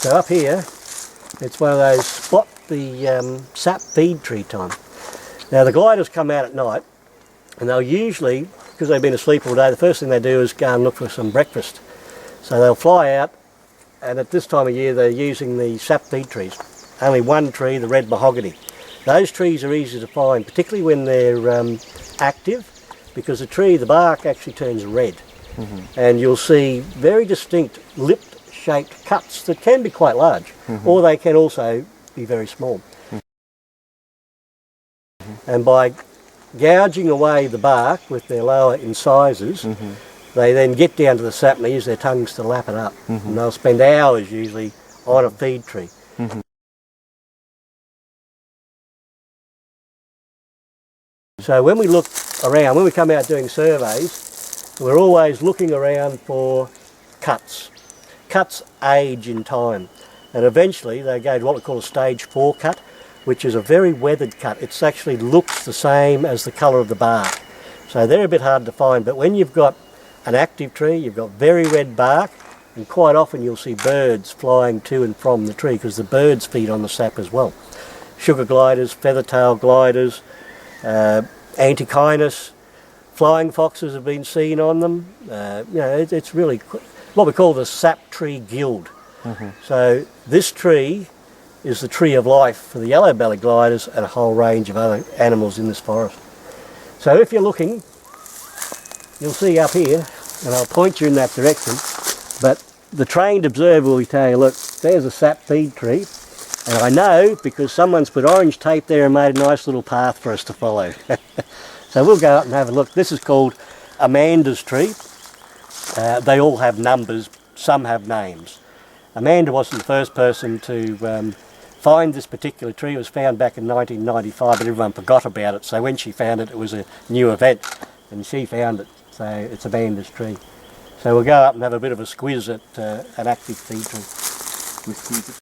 So up here, it's one of those spot the sap feed tree time. Now the gliders come out at night, and they'll usually, because they've been asleep all day, the first thing they do is go and look for some breakfast. So they'll fly out, and at this time of year they're using the sap feed trees. Only one tree, the red mahogany. Those trees are easy to find, particularly when they're active, because the bark actually turns red. And you'll see very distinct lip-shaped cuts that can be quite large, or they can also be very small. And by gouging away the bark with their lower incisors, they then get down to the sap and they use their tongues to lap it up. And they'll spend hours usually on a feed tree. So when we look around, when we come out doing surveys, we're always looking around for cuts. Cuts age in time, and eventually they go to what we call a stage 4 cut, which is a very weathered cut. It actually looks the same as the colour of the bark. So they're a bit hard to find, but when you've got an active tree, you've got very red bark, and quite often you'll see birds flying to and from the tree because the birds feed on the sap as well. Sugar gliders, feather-tail gliders, antechinus, flying foxes have been seen on them. It's really what we call the sap tree guild. So this tree is the tree of life for the yellow-bellied gliders and a whole range of other animals in this forest. So if you're looking, you'll see up here, and I'll point you in that direction, but the trained observer will tell you, look, there's a sap feed tree, and I know because someone's put orange tape there and made a nice little path for us to follow. So we'll go up and have a look. This is called Amanda's tree. They all have numbers, some have names. Amanda wasn't the first person to find this particular tree. It was found back in 1995, but everyone forgot about it. So when she found it, it was a new event, and she found it. So it's Amanda's tree. So we'll go up and have a bit of a squiz at an active feed tree.